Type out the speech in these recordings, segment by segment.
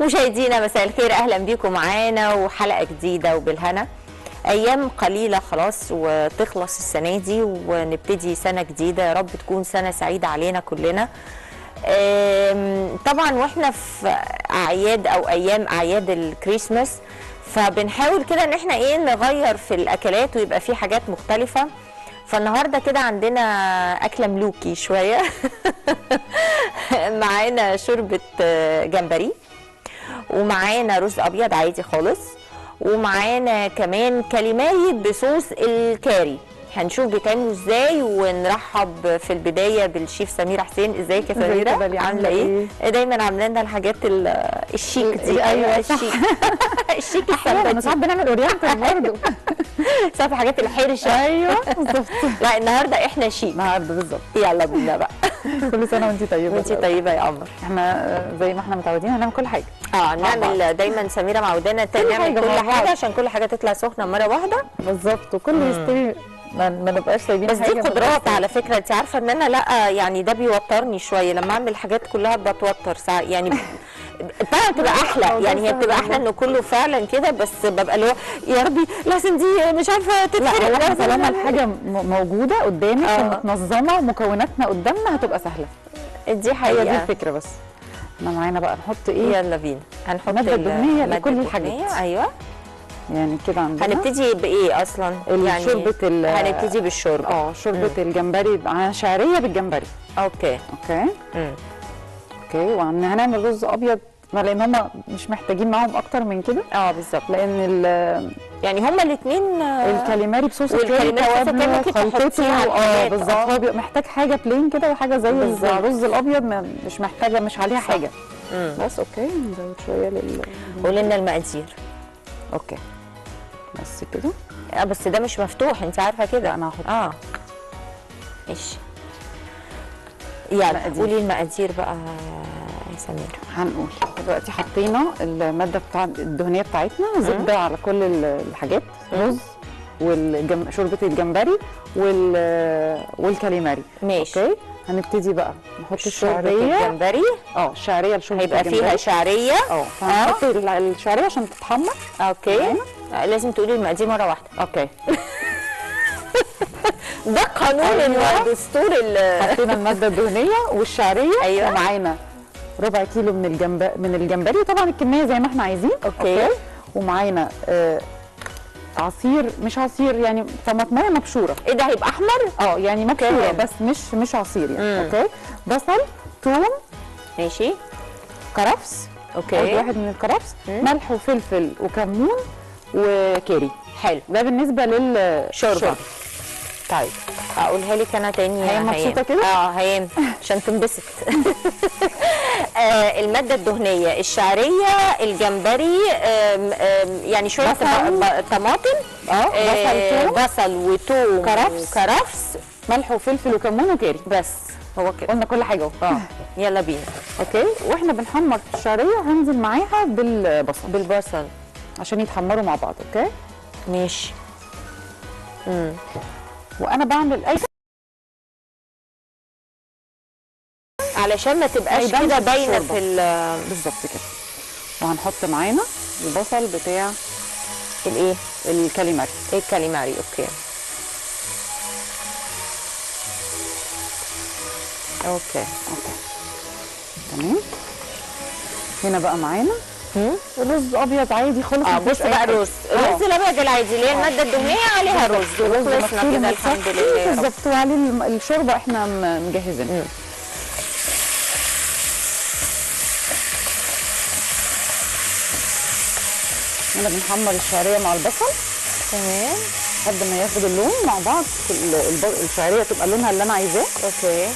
مشاهدينا مساء الخير، اهلا بيكم معانا وحلقه جديده وبالهنا. ايام قليله خلاص وتخلص السنه دي ونبتدي سنه جديده، يا رب تكون سنه سعيده علينا كلنا. طبعا واحنا في اعياد او ايام اعياد الكريسماس، فبنحاول كده ان احنا نغير في الاكلات ويبقى في حاجات مختلفه. فالنهارده كده عندنا اكله ملوكي شويه. معانا شوربه جمبري، ومعانا رز ابيض عادي خالص، ومعانا كمان كاليماري بصوص الكاري. هنشوف بيتعملوا ازاي، ونرحب في البدايه بالشيف سميره حسين. ازيك يا سميره؟ عامله ايه؟ دايما عامله لنا الحاجات الشيك دي. ايوه الشيك. الشيك احيانا ساعات بنعمل اورينتال برضه. ساعات الحاجات الحرشه. ايوه بالظبط. لا النهارده احنا شيك. النهارده بالظبط. يلا بينا بقى. كل سنه وانت طيبه. وانت طيبه يا قمر. احنا زي ما احنا متعودين هنعمل كل حاجه. نعمل دايما. سميره معودانا نعمل كل حاجه عشان كل حاجه تطلع سخنه مره واحده. بالظبط، وكل يستوي ما نبقاش سايبين بس حاجه. دي قدرات على فكره. انت عارفه ان انا لا يعني ده بيوترني شويه لما اعمل حاجات كلها بتوتر ساعات يعني. طبعا بتبقى احلى، يعني هي بتبقى احلى انه كله فعلا كده، بس ببقى اللي هو يا ربي لازم دي مش عارفه تتحرق. لا طالما الحاجه موجوده قدامك ومتنظمه ومكوناتنا قدامنا هتبقى سهله. دي حقيقه، هي دي الفكره. بس احنا معانا بقى نحط ايه؟ يلا بينا. هنحط الماده الدهنيه لكل الحاجات. ايوه يعني كده عندنا. هنبتدي بايه اصلا؟ يعني شوربه هنبتدي بالشوربه. شوربه الجمبري مع شعريه بالجمبري. اوكي. اوكي. وهنعمل رز ابيض لان هم مش محتاجين معاهم اكتر من كده. بالظبط. لان يعني هما الاثنين الكاليماري بصوص الكاري خلطته. بالظبط. هو بيبقى محتاج حاجه بلين كده وحاجه زي الرز الابيض مش محتاجه، مش عليها حاجه. بس اوكي نزود شويه قولي لنا المقادير. اوكي بس كده. بس ده مش مفتوح انت عارفه كده. انا هحط ماشي. يلا قولي المقادير بقى يا سميره. هنقول دلوقتي حطينا الماده الدهنيه بتاعتنا، زبده على كل الحاجات، رز وشوربه الجمبري والكاليماري. ماشي. اوكي هنبتدي بقى نحط الشعريه. الجمبري الشعريه لشوربه هيبقى الجمبري. فيها شعريه. هنحط الشعريه عشان تتحمر. اوكي. لازم تقولي المقادير مره واحده. اوكي. ده قانون الدستور. حطينا الماده الدهنيه والشعريه. ومعانا ربع كيلو من الجمبري، طبعا الكميه زي ما احنا عايزين. اوكي. ومعانا عصير، مش عصير يعني، طماطميه مبشوره. ايه ده هيبقى احمر؟ يعني مبشوره بس مش عصير يعني. اوكي. بصل، ثوم. ماشي. كرفس. اوكي. واحد من الكرفس. ملح وفلفل وكمون وكاري. حلو. ده بالنسبه للشوربه. طيب اقولها لك انا تاني. هي مبسوطه كده؟ هيام عشان تنبسط. الماده الدهنيه، الشعريه، الجمبري، يعني شويه طماطم، بصل وثوم، كرفس، ملح وفلفل وكمون وكاري. بس هو كده قلنا كل حاجه اهو. يلا بينا. اوكي. واحنا بنحمر الشعريه هنزل معاها بالبصل عشان يتحمروا مع بعض. اوكي ماشي. وانا بعمل اي علشان ما تبقاش كده باينه في بالظبط كده. وهنحط معانا البصل بتاع الايه؟ الكاليماري. الكاليماري. اوكي. تمام. هنا بقى معانا رز ابيض عادي خالص. بص بقى الرز الابيض العادي اللي هي الماده الدهنيه عليها رز وخلصنا كده الحمد لله. بالظبط. وعليه الشوربه احنا مجهزينها. هنا بنحمر الشعريه مع البصل. تمام. لحد ما ياخد اللون مع بعض. الشعريه تبقى لونها اللي انا عايزاه. اوكي.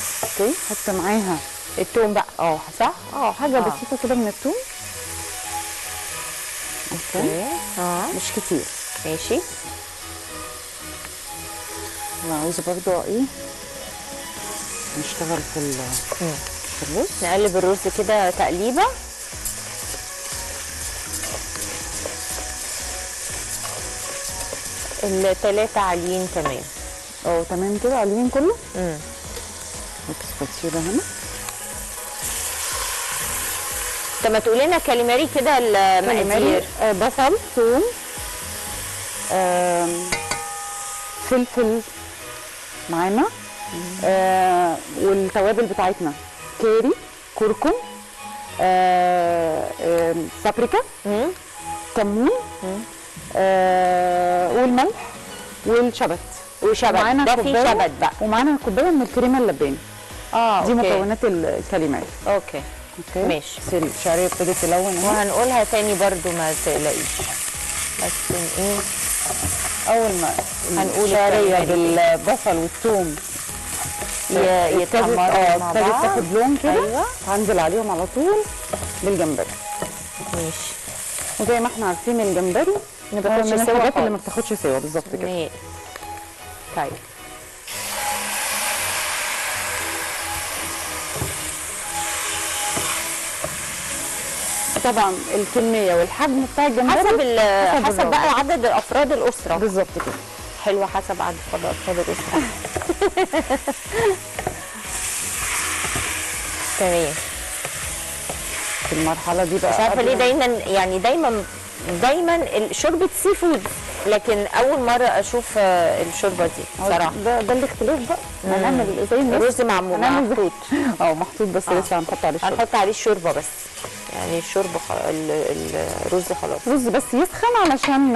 حط معاها الثوم بقى. صح. حاجه بسيطه كده من الثوم. اوكي. مش كتير. ماشي. انا عاوزه برضو نشتغل في الرز. نقلب الرز كده تقليبه. الثلاثه عاليين. تمام. تمام كده عاليين كله. نحط سباتشيلا هنا. طب ما تقولي لنا كاليماري كده المقادير. بصل، ثوم، فلفل معانا، والتوابل بتاعتنا كاري، كركم، بابريكا، كمون، والملح والشبت. وشبت، ده فيه شبت بقى. ومعانا كوبايه من الكريمه اللباني. دي أوكي. مكونات الكاليماري. اوكي ماشي. الشعريه ابتدت تلون اهي. وهنقولها تاني برضو ما تقلقيش، بس ايه اول ما هنقول الشعريه الكاليماري بالبصل والثوم يتحمروا مع ابتدت بعض. تاخد لون كده. أيوة. هنزل عليهم على طول بالجمبري. ماشي. وزي ما احنا عارفين الجمبري ما بتاخدش من سوا الحاجات اللي ما خالص. بتاخدش سوا بالظبط كده. ماشي. طيب طبعا الكميه والحجم بتاع الجمبري حسب بقى عدد افراد الاسره. بالظبط كده. حلوه، حسب عدد افراد الاسره. تمام. في المرحله دي بقى مش عارفه قبل ليه ما- دايما شوربه سي فود، لكن اول مره اشوف الشوربه دي بصراحه. ده الاختلاف بقى. هنعمل زي الناس. رز معمول هنعمل محطوط. محطوط بس لسه هنحط عليه الشوربه. هنحط عليه الشوربه بس، يعني الشوربه الرز خلاص. رز بس يسخن علشان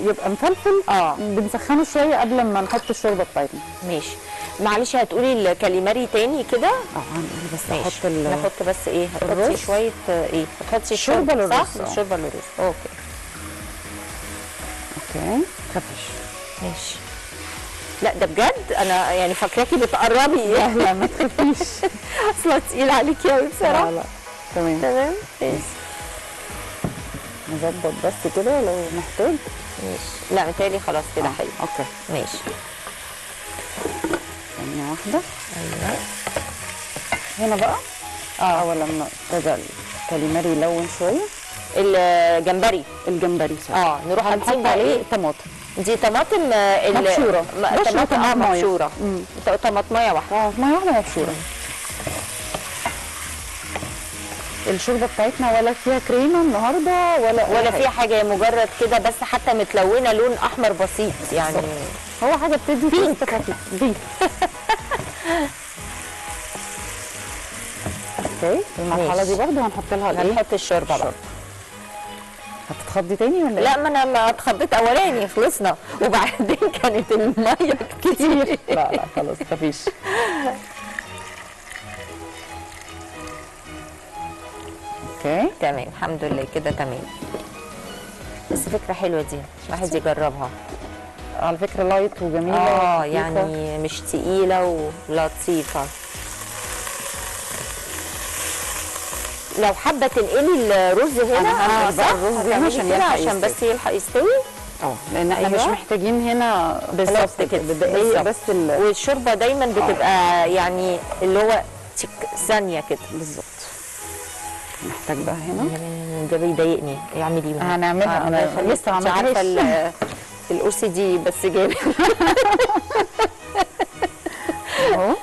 يبقى مفلفل. بنسخنه شويه قبل ما نحط الشوربه بتاعتنا. ماشي. معلش هتقولي الكاليماري تاني كده؟ هنقول بس ماشي. نحط بس ايه؟ هتحطي الرز. شويه ايه؟ هتحطي الشوربة الشوربه للرز. صح؟ الشوربه للرز. اوكي خفش. ماشي. لا ده بجد انا يعني فاكراكي بتقربي. لا ما تخافيش. اصلا تقيل عليكي قوي بصراحه. لا تمام. تمام ماشي. نظبط بس كده لو محتاج. ماشي. لا متهيألي خلاص كده حلو. اوكي ماشي. ثانيه واحده. ايوه. هنا بقى اول لما ابتدى الكاليماري يلون شويه الجمبري. الجمبري نروح هنحط عليه طماطم. دي طماطم مبشوره. طماطم مبشوره. طماطميه واحده. ميه واحده مبشوره. الشوربه بتاعتنا ولا فيها كريمه النهارده ولا فيها حاجه، مجرد كده بس، حتى متلونه لون احمر بسيط يعني. هو حاجه بتدي تيست خفيف. دي اوكي. المرحله دي برضه هنحط لها الايه؟ هنحط الشوربه بقى. هتتخضي تاني ولا لا ما انا ما اتخضيت اولاني خلصنا، وبعدين كانت الميه كتير. لا خلاص مفيش. اوكي تمام الحمد لله كده تمام. بس فكره حلوه دي، الواحد يجربها. على فكره لايت وجميله. يعني مش تقيله ولطيفه. لو حابه تنقلي الرز هنا انا هنقل بقى الرز هنا عشان بس يلحق يستوي. لان احنا مش محتاجين هنا بالظبط كده دقيقه بس. والشوربه دايما بتبقى يعني اللي هو ثانيه كده بالظبط. محتاج بقى هنا ده بيضايقني. اعملي هنعملها. انا لسه ما عارفه القص دي بس جامد. اهو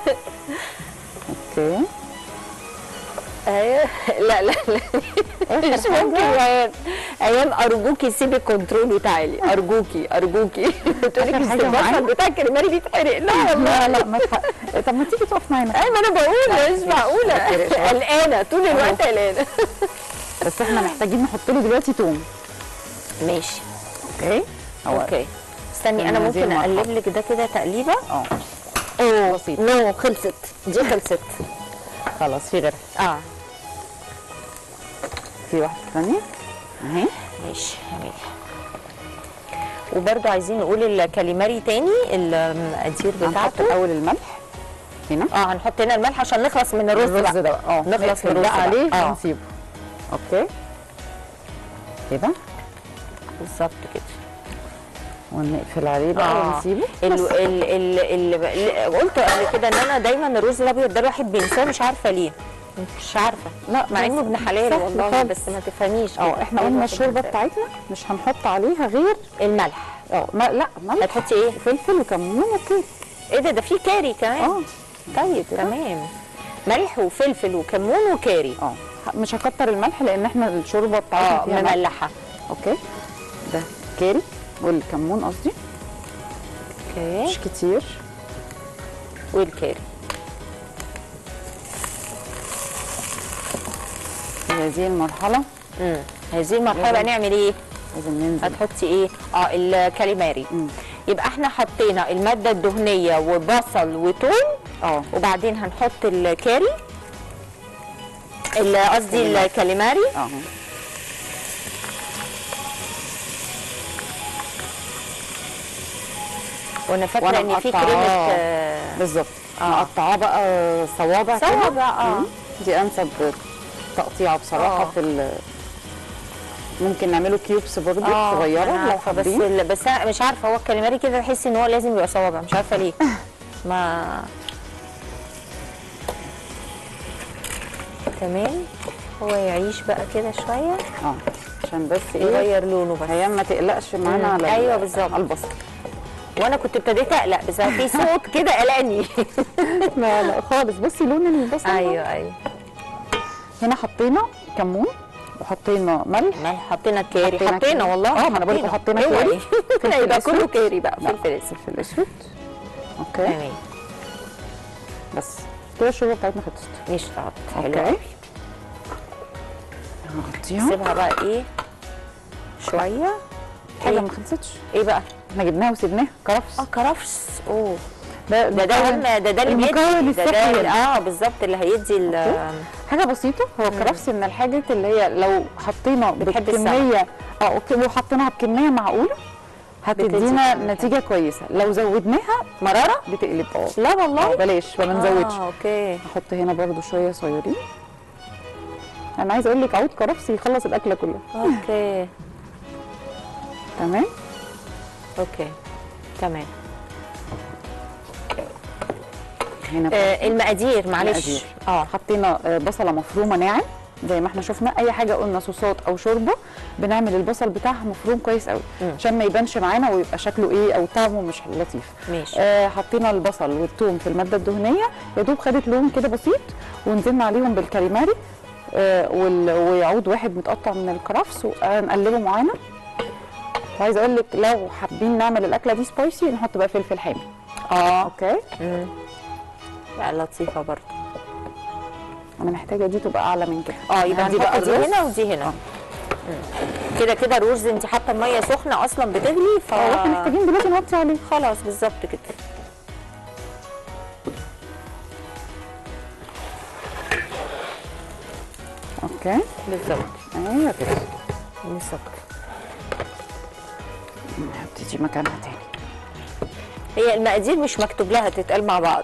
اوكي. ايوه. لا مش ممكن يا ايام. ارجوكي سيبي الكنترول وتعالي. ارجوكي تقولي لي البصل بتاع الكاليماري بيتحرق. لا والله لا ما طب ما تيجي تقف معانا. ايوه ما انا بقول مش معقوله. قلقانه طول الوقت قلقانه. بس احنا محتاجين نحط له دلوقتي توم. ماشي. اوكي استني انا ممكن اقلب لك ده كده تقليبه. بسيط. خلصت دي خلصت خلاص. في غيرها. في واحده ثانيه اهي. ماشي. وبرده عايزين نقول الكاليماري تاني المقادير بتاعته. هنحط الاول الملح هنا. هنحط هنا الملح عشان نخلص من الرز ده بقى. نخلص من الرز بقى عليه ونسيبه. اوكي كده بالظبط كده. ونقفل عليه بقى ونسيبه. قلت قبل كده ان انا دايما الرز الابيض ده الواحد بينساه، مش عارفه ليه. مش عارفه. لا مع انه ابن حلال والله، بس ما تفهميش. احنا قلنا الشوربه بتاعتنا مش هنحط عليها غير الملح. لا ملح. هتحطي ايه؟ فلفل وكمون وكاري. ايه ده في كاري كمان. طيب تمام. ملح وفلفل وكمون وكاري. مش هكتر الملح لان احنا الشوربه بتاعتنا فيها ملح. مملحه. اوكي، ده كاري والكمون قصدي، اوكي مش كتير، والكاري. في هذه المرحله. هذه المرحله بقى نعمل ايه؟ لازم ننزل. هتحطي ايه؟ الكاليماري. يبقى احنا حطينا الماده الدهنيه وبصل وتوم، وبعدين هنحط الكاري، قصدي الكاليماري. وانا فاكره ان في كريمه بالظبط. مقطعاه بقى صوابع كده. دي انسب تقطيعه بصراحه. في ممكن نعمله كيوبس برضه صغيره لو حابين. بس انا مش عارفه، هو الكاليماري كده بحس ان هو لازم يبقى صوابع، مش عارفه ليه. ما تمام، هو يعيش بقى كده شويه عشان بس يغير لونه بس. هي ما تقلقش معانا على ايوه بالظبط على البصل. وانا كنت ابتديت اقلق بس في صوت كده قلقني. لا خالص. بصي لون البصل. ايوه هنا حطينا كمون وحطينا ملح، حطينا كاري، حطينا والله. ما انا بقول لك حطينا كاري. يبقى كله كاري بقى. فلفل اسود. اوكي تمام. بس كده الشوربه بتاعتنا خلصت. مش حلوه قوي. هنغطيها. سيبها بقى ايه شويه. حاجه ما خلصتش. ايه بقى؟ احنا جبناها وسيبناها كرفس. كرفس. ده المكون الصحي. بالظبط اللي هيدي حاجه بسيطه. هو كرفس من الحاجات اللي هي لو حطينا بكميه وحطيناها بكميه معقوله هتدينا نتيجه كويسه. لو زودناها مراره بتقلب. لا والله بلاش، ما نزودش. اوكي. هحط هنا برده شويه صغيرين. انا عايزه اقول لك عود كرفس يخلص الاكله كلها. اوكي تمام. اوكي تمام. هنا المقادير معلش. حطينا بصله مفرومه ناعم زي ما احنا شفنا. اي حاجه قلنا صوصات او شوربه بنعمل البصل بتاعها مفروم كويس قوي عشان ما يبانش معانا ويبقى شكله ايه او طعمه مش لطيف. ماشي. حطينا البصل والثوم في الماده الدهنيه يا دوب خدت لون كده بسيط، ونزلنا عليهم بالكاليماري وعود واحد متقطع من الكرفس ونقلبه معانا. وعايزه اقول لك لو حابين نعمل الاكله دي سبايسي نحط بقى فلفل حامي. اوكي. لا لطيفه برضه. انا محتاجه دي تبقى اعلى من كده. يبقى دي بقى دي هنا ودي هنا. كده كده الرز انت حاطه الميه سخنه اصلا بتغلي احنا محتاجين دلوقتي نوطي عليه. خلاص بالظبط كده. اوكي بالظبط. ايوه كده بالظبط. نحط دي مكانها تاني. هي المقادير مش مكتوب لها تتقال مع بعض.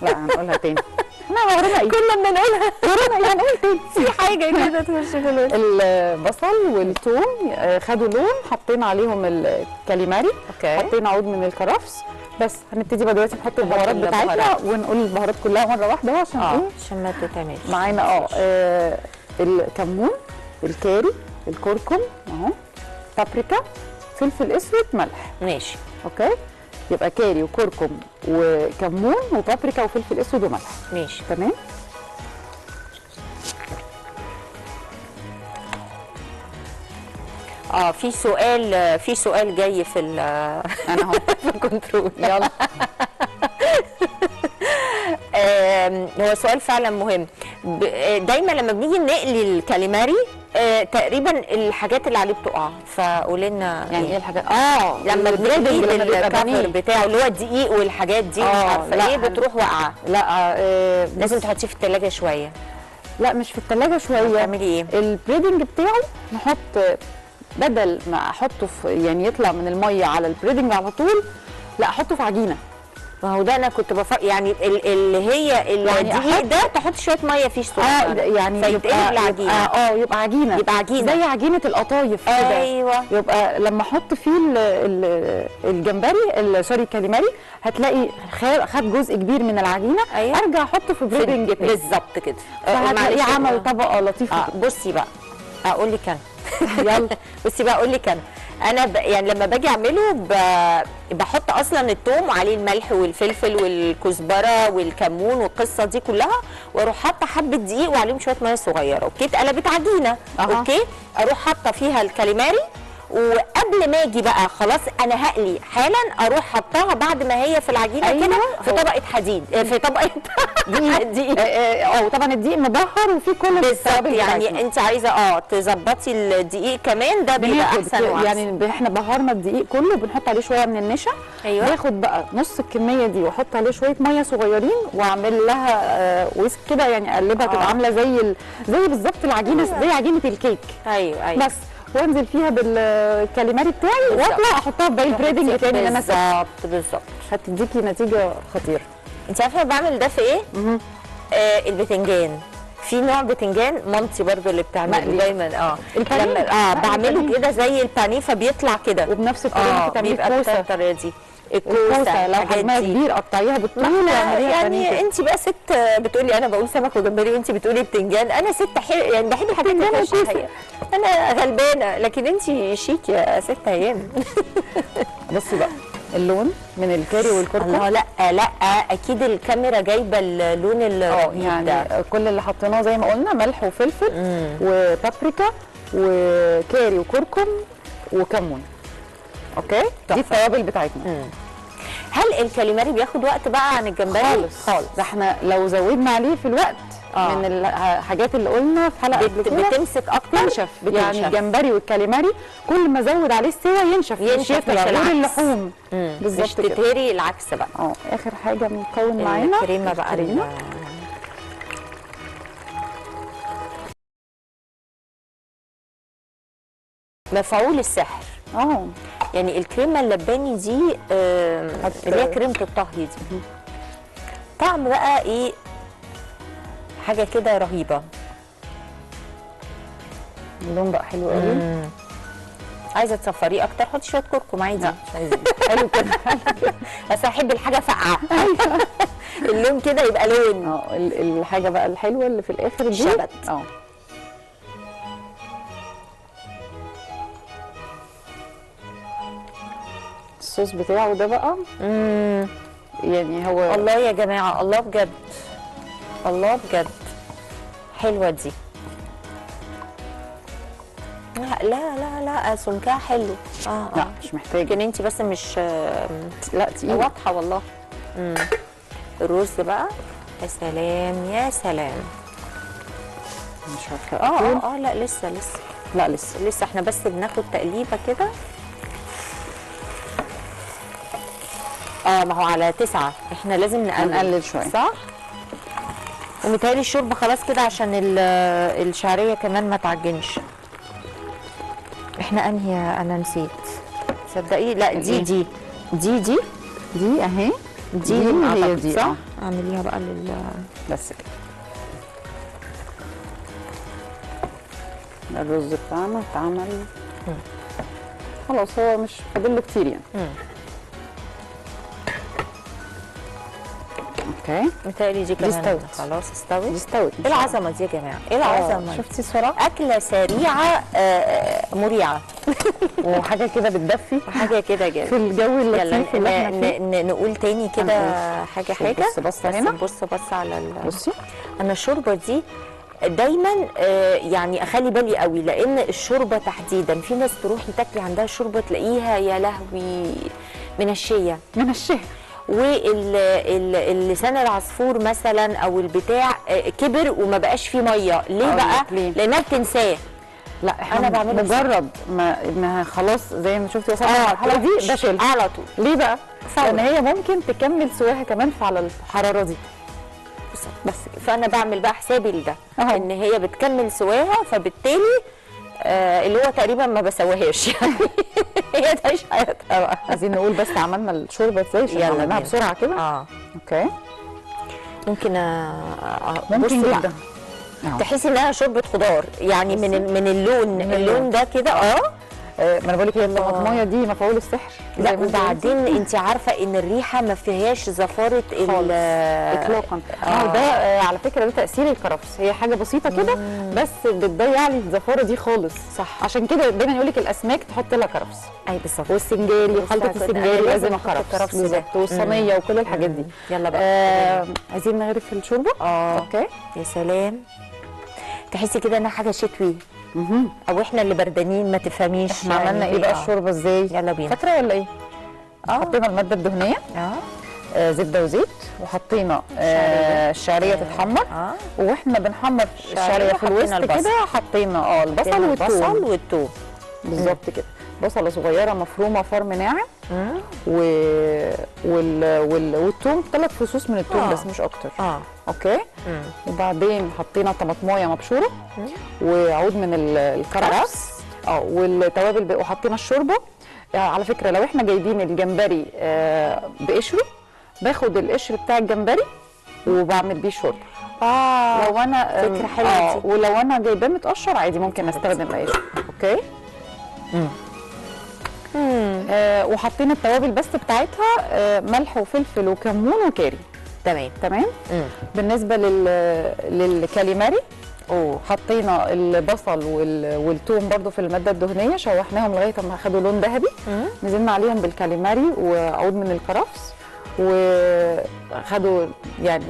لا هنقولها تاني. احنا ورانا ايه؟ كل ما نقولها ورانا ايه؟ هنقول تاني. في حاجه كده تخش في الوش. البصل والثوم خدوا لون، حطينا عليهم الكاليماري. حطينا عود من الكرفس. بس هنبتدي بقى دلوقتي نحط البهارات بتاعتنا ونقول البهارات كلها مره واحده عشان عشان ما تتعملش معانا. الكمون، الكاري، الكركم اهو، بابريكا، فلفل اسود، ملح. ماشي. اوكي. يبقى كاري وكركم وكمون وبابريكا وفلفل اسود وملح. ماشي تمام. في سؤال جاي في انا اهو في الكنترول. يلا. هو سؤال فعلا مهم. دايما لما بنيجي نقلي الكاليماري تقريبا الحاجات اللي عليه بتقع، فقولي لنا يعني ايه الحاجات؟ لما بنقلي الكفر بتاعه اللي هو الدقيق والحاجات دي مش عارفه ايه بتروح واقعه. لا لازم تحطيه في الثلاجه شويه. لا مش في الثلاجه شويه. تعملي ايه؟ البريدنج بتاعه نحط بدل ما احطه في يعني يطلع من الميه على البريدنج على طول، لا احطه في عجينه. ما هو ده انا كنت يعني اللي هي الدقيق ده تحط شويه ميه فيه صغيره يعني فيتقلب العجينه. يبقى عجينه زي عجينه القطايف كده. ايوه. يبقى لما احط فيه الجمبري سوري الكاليماري هتلاقي خد جزء كبير من العجينه. أيوة. ارجع احطه في بريدنج بالظبط كده. هتلاقيه عمل طبقه لطيفه. بصي بقى اقول لك انا. يلا. بصي بقى اقول لك انا انا يعني لما باجي اعمله بحط اصلا الثوم وعليه الملح والفلفل والكزبره والكمون والقصه دي كلها، واروح حاطه حبه دقيق وعليهم شويه ميه صغيره، اوكي، اتقلبت عجينه. اوكي، اروح حاطه فيها الكاليماري، وقبل ما اجي بقى خلاص انا هقلي حالا، اروح حطاها بعد ما هي في العجينه كده في طبقه حديد، في طبقه دقيق. وطبعا الدقيق مبهر وفي كل بالظبط، يعني انت عايزه تظبطي الدقيق كمان، ده بيبقى احسن وأحسن. يعني احنا بهرنا الدقيق كله وبنحط عليه شويه من النشا. ايوه، باخد بقى نص الكميه دي واحط عليه شويه ميه صغيرين واعمل لها ويسك كده، يعني اقلبها تبقى عامله زي بالظبط العجينه، زي عجينه الكيك. ايوه بس، وانزل فيها بالكاليماري بتاعي واطلع احطها في باقي البريدنج تاني اللي انا بالظبط هتديكي نتيجه خطيره. انت عارفه بعمل ده في ايه؟ البتنجان. في نوع بتنجان مامتي برضو اللي بتعمله دايما لما بعمله كده زي البانيه، فبيطلع كده وبنفس الطريقه بتعملي الطريقه دي. الكوسه لو حجمها كبير قطعيها بالطول يعني انت بقى ست بتقولي انا بقول سمك وجمبري وانت بتقولي بتنجان، انا ست يعني بحب الحاجات الحقيقيه، انا غلبانه، لكن انت شيك يا ست ايام. بصي بقى اللون من الكاري والكركم. الله، لا اكيد الكاميرا جايبه اللون يعني ده. كل اللي حطيناه زي ما قلنا ملح وفلفل وبابريكا وكاري وكركم وكمون. اوكي، دي التوابل بتاعتنا. هل الكاليماري بياخد وقت بقى عن الجمبري؟ خالص. ده احنا لو زودنا عليه في الوقت من الحاجات اللي قلنا في حلقه بتمسك اكتر، بتنشف. يعني الجمبري والكاليماري كل ما ازود عليه السوا ينشف غير اللحوم. بالظبط، مش تتهري، العكس بقى. اخر حاجه بنكون معانا الكريمه بقى. مفعول السحر. يعني الكريمه اللباني دي اللي هي كريمه الطهي دي، طعم بقى ايه، حاجه كده رهيبه. اللون بقى حلو قوي. عايزه تصفريه اكتر حطي شويه كركم عادي. لا مش عايزه. حلو كده. بس احب الحاجه فاقعه. اللون كده يبقى لون. الحاجه بقى الحلوه اللي في الاخر دي شبت. الصوص بتاعه ده بقى يعني هو الله يا جماعه، الله بجد، الله بجد، حلوه دي. لا سمكها حلو. لا مش محتاجه، لكن انت بس مش لا تقيله واضحه والله. الرز بقى، يا سلام يا سلام. مش عارفه. لا لسه احنا بس بناخد تقليبه كده. ما هو على 9 احنا لازم نقلل شويه، صح؟ ومتهيألي الشوربه خلاص كده عشان الشعريه كمان ما تعجنش. احنا انا نسيت تصدقي. لا دي اهي، دي هي دي، صح؟ اعمليها بقى بس كده. الرز بتاعنا اتعمل خلاص، هو مش فاضل له كتير يعني. اوكي، متهيألي دي كمان خلاص استوت. ايه العظمه دي يا جماعه، ايه العظمه؟ شفتي السرعه؟ اكله سريعه مريعه. وحاجه كده بتدفي، حاجه كده في الجو اللطيف اللي احنا فيه. نقول تاني كده حاجه بص هنا، بص على بصي. انا الشوربه دي دايما يعني اخلي بالي قوي، لان الشوربه تحديدا في ناس تروحي تاكلي عندها شوربه تلاقيها يا لهوي منشيه واللسان العصفور مثلا او البتاع كبر وما بقاش فيه ميه. ليه بقى؟ لانها بتنساه. لا انا بعمل مجرد ما انها خلاص زي ما شفتي وصلنا المرحله دي بشيل على طول. ليه بقى؟ لان هي ممكن تكمل سواها كمان على الحراره دي بس. فانا بعمل بقى حسابي لده ان هي بتكمل سواها، فبالتالي اللي هو تقريبا ما بسواهاش يعني. هي تعيش حياتها بقى. عايزين نقول بس عملنا الشوربه ازاي عشان عملناها بسرعه كده. اوكي، ممكن ممكن جدا تحسي انها شوربه خضار يعني من اللون ده كده. ما انا بقول لك هي الطماطمايه دي مفعول السحر. لا وبعدين انت عارفه ان الريحه ما فيهاش زفاره اطلاقا. ده على فكره ده تاثير الكرفس، هي حاجه بسيطه كده بس بتضيع لي الزفاره دي خالص. صح. عشان كده دايما يقول لك الاسماك تحط لها كرفس. اي بالظبط. والسنجاري خلطه السنجاري لازم لازم احط كرفس بالظبط، والصينيه وكل الحاجات دي. يلا بقى عايزين نغرف الشوربه. اوكي. يا سلام، تحسي كده انها حاجه شتوي او احنا اللي بردانين ما تفهميش. احنا عملنا ايه بقى الشوربه ازاي؟ يلا بينا. فاكره ولا ايه؟ حطينا الماده الدهنيه زبده وزيت، وحطينا الشعريه تتحمر. واحنا بنحمر الشعريه في الوسط كده حطينا البصل والثوم بالظبط كده. بصله صغيره مفرومه فرم ناعم والثوم 3 فصوص من الثوم بس مش اكتر. اوكي. وبعدين حطينا طماطمايه مبشوره وعود من الكرفس والتوابل وحطينا الشوربه. على فكره لو احنا جايبين الجمبري بقشره باخد القشر بتاع الجمبري وبعمل بيه شوربه. لو انا فكره حلوه دي. ولو انا جايباه متقشر عادي ممكن استخدم قشر. اوكي. وحطينا التوابل بس بتاعتها ملح وفلفل وكمون وكاري. تمام. بالنسبه للكاليماري حطينا البصل والثوم برضو في الماده الدهنيه، شوحناهم لغايه ما خدوا لون ذهبي. نزلنا عليهم بالكاليماري وعود من الكرفس وخدوا يعني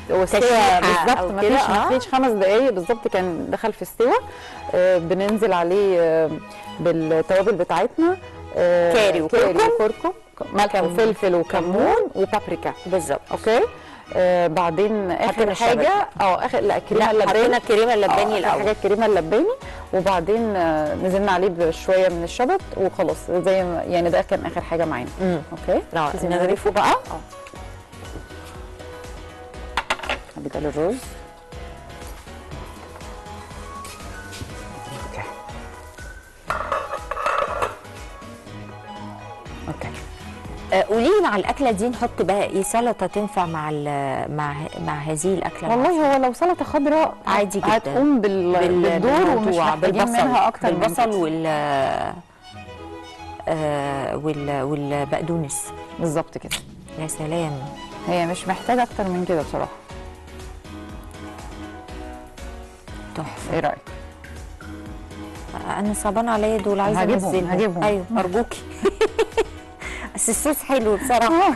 تشويحه بالظبط. ما فيش 5 دقائق بالظبط كان دخل في السوا. بننزل عليه بالتوابل بتاعتنا كاري وكركم ملح وفلفل وكمون وبابريكا بالظبط. اوكي. بعدين اخر حاجه الكريمه اللباني. حطينا الكريمه اللباني الاول. حاجه الكريمه اللباني وبعدين نزلنا عليه بشويه من الشبت وخلاص زي ما يعني ده كان اخر حاجه معانا. اوكي. نغرفه بقى. بدل الرز. قولي لي مع الاكله دي نحط بقى ايه؟ سلطه تنفع مع هذه الاكله؟ والله هو لو سلطه خضراء عادي جدا هتقوم بالدور ومش محتاجين منها اكتر بالبصل والبقدونس بالظبط كده. يا سلام، هي مش محتاجه اكتر من كده بصراحه. تحفه. ايه رايك؟ انا صعبان عليا دول، عايزه هجيبهم. ايوه ارجوكي. بس الصوص حلو بصراحه.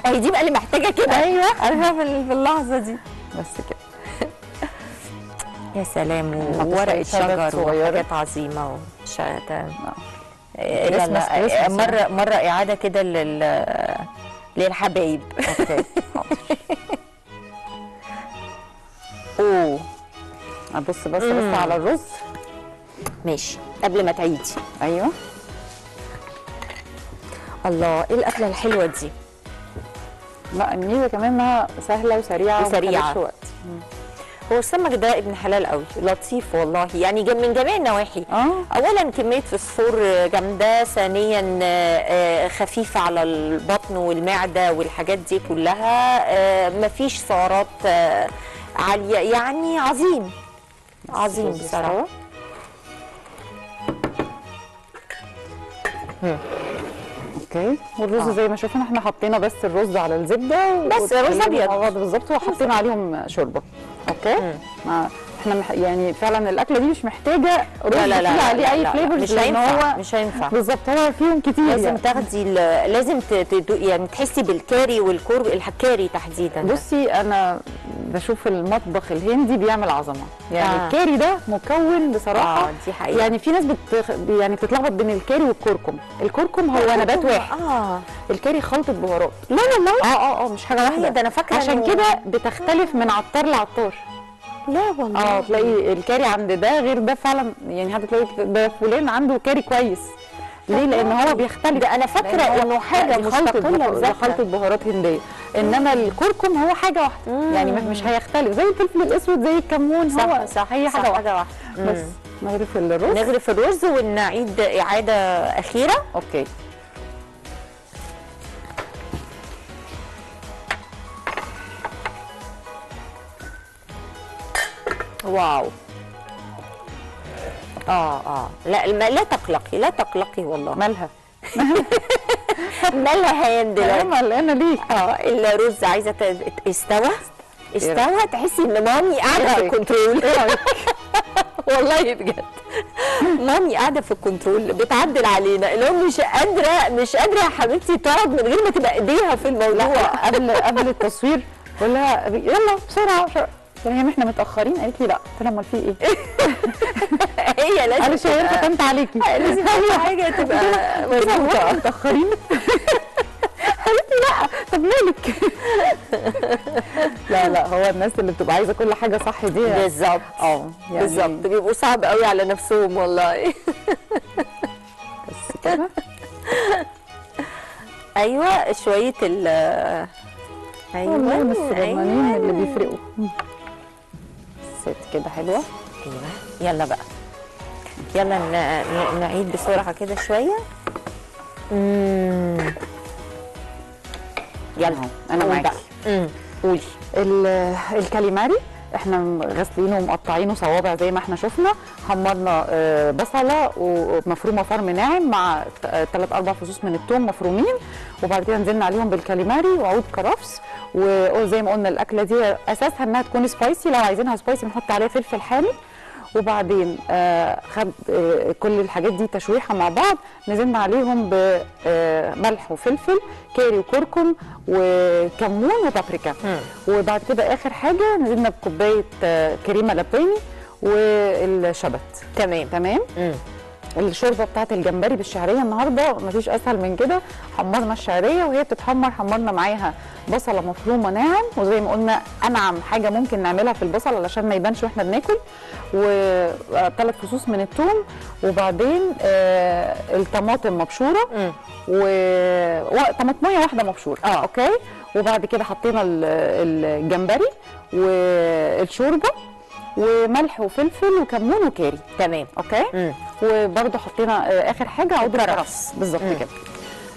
هي دي بقى اللي محتاجه كده. ايوه عارفه في اللحظه دي. بس كده. يا سلام، وورقه شجر وحاجات عظيمه مره اعاده كده للحبايب. اوكي. ابص بس على الرز. ماشي قبل ما تعيدي. ايوه. الله، ايه الاكله الحلوه دي؟ لا الميزه كمان انها سهله وسريعه وسريعه. وقت. هو السمك ده ابن حلال قوي، لطيف والله، يعني من جميع النواحي. اولا كميه فوسفور جامده، ثانيا خفيفه على البطن والمعده والحاجات دي كلها، مفيش سعرات عاليه، يعني عظيم بصراحه. اوكي. والرز زي ما شفنا احنا حطينا بس الرز على الزبده بس رز ابيض بالظبط، وحطينا عليهم شوربه. اوكي. احنا يعني فعلا الاكله دي مش محتاجه رز فيها عليه اي فليفرز، مش هينفع بالظبط. هو فيهم كتير، لازم يعني تاخدي لازم يعني تحسي بالكاري الكاري تحديدا. بصي انا بشوف المطبخ الهندي بيعمل عظمه، يعني الكاري ده مكون بصراحه. دي حقيقة. يعني في ناس يعني بتتلخبط بين الكاري والكركم. الكركم هو نبات واحد. الكاري خلطه بهارات. لا والله. مش حاجه واحده. ده انا فاكره عشان كده بتختلف من عطار لعطار. لا والله. تلاقي الكاري عند ده غير ده فعلا، يعني هتلاقي ده فلان عنده كاري كويس. ليه؟ لان هو بيختلف. ده انا فاكره انه حاجه مستقله، خلطه بهارات هنديه. انما الكركم هو حاجه واحده، يعني مش هيختلف زي الفلفل الاسود زي الكمون. صح هي حاجه واحده. بس نغرف الرز ونعيد اعاده اخيره. اوكي. واو. لا لا تقلقي، لا تقلقي والله. مالها؟ مالها هيان دلوقتي؟ ملقانه ليه؟ الرز عايزه استوى تحسي ان مامي قاعده في الكنترول. ايه رايك؟ والله بجد مامي قاعده في الكنترول بتعدل علينا، اللي هو مش قادره يا حبيبتي تقعد من غير ما تبقى ايديها في الموضوع. قبل التصوير بقول لها يلا بسرعه يعني احنا متاخرين، قالت لي لا، قلت لها امال في ايه؟ هي لازم انا شايفه ختمت عليكي، لازم كل حاجه تبقى مظبوطه. متاخرين قالت لي لا، طب مالك؟ لا هو الناس اللي بتبقى عايزه كل حاجه صح دي بالظبط. يعني بالظبط، بيبقوا صعب قوي على نفسهم والله. بس كده. ايوه شويه ايوه الصغننين اللي بيفرقوا. ست كده حلوه. ايوه يلا بقى، يلا نعيد بسرعه كده شويه. يلا انا معاكي. قولي. الكاليماري احنا غاسلينه ومقطعينه صوابع زي ما احنا شفنا. حمرنا بصله ومفرومه فرم ناعم مع 3-4 فصوص من الثوم مفرومين، وبعد كده نزلنا عليهم بالكاليماري وعود كرفس. وزي ما قلنا الاكله دي اساسها انها تكون سبايسي، لو عايزينها سبايسي بنحط عليها فلفل حامي. وبعدين خد كل الحاجات دي تشويحه مع بعض، نزلنا عليهم بملح وفلفل كاري وكركم وكمون وبابريكا. وبعد كده اخر حاجه نزلنا بكوبايه كريمه لباني والشبت. تمام. الشوربه بتاعت الجمبري بالشعريه النهارده مفيش اسهل من كده. حمرنا الشعريه وهي بتتحمر حمرنا معاها بصله مفرومه ناعم، وزي ما قلنا انعم حاجه ممكن نعملها في البصل علشان ما يبانش واحنا بناكل، و3 فصوص من الثوم، وبعدين الطماطم مبشوره وطماطميه واحده مبشوره. اوكي. وبعد كده حطينا الجمبري والشوربه وملح وفلفل وكمون وكاري. تمام. اوكي. وبرده حطينا اخر حاجه عود الكرفس. بالظبط كده.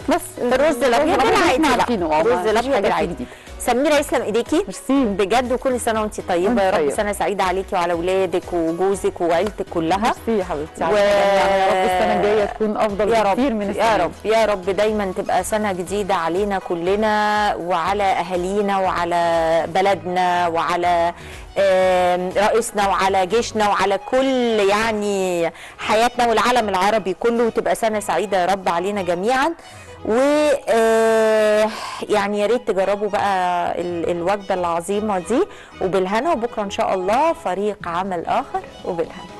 بس الرز الابيض العادي بقى. الرز الابيض العادي. سميره يسلم ايديكي. ميرسي بجد، وكل سنه وانت طيبه. يا رب سنه سعيده عليكي وعلى اولادك وجوزك وعيلتك كلها. ميرسي يا حبيبتي. يا رب السنه الجايه تكون افضل بكتير من السنه. يا رب يا رب دايما تبقى سنه جديده علينا كلنا وعلى اهالينا وعلى بلدنا وعلى رئيسنا وعلى جيشنا وعلى كل يعني حياتنا والعالم العربي كله، وتبقى سنه سعيده يا رب علينا جميعا. و يعني يا ريت تجربوا بقى الوجبه العظيمه دي، وبالهنا. وبكره ان شاء الله فريق عمل اخر وبالهنا.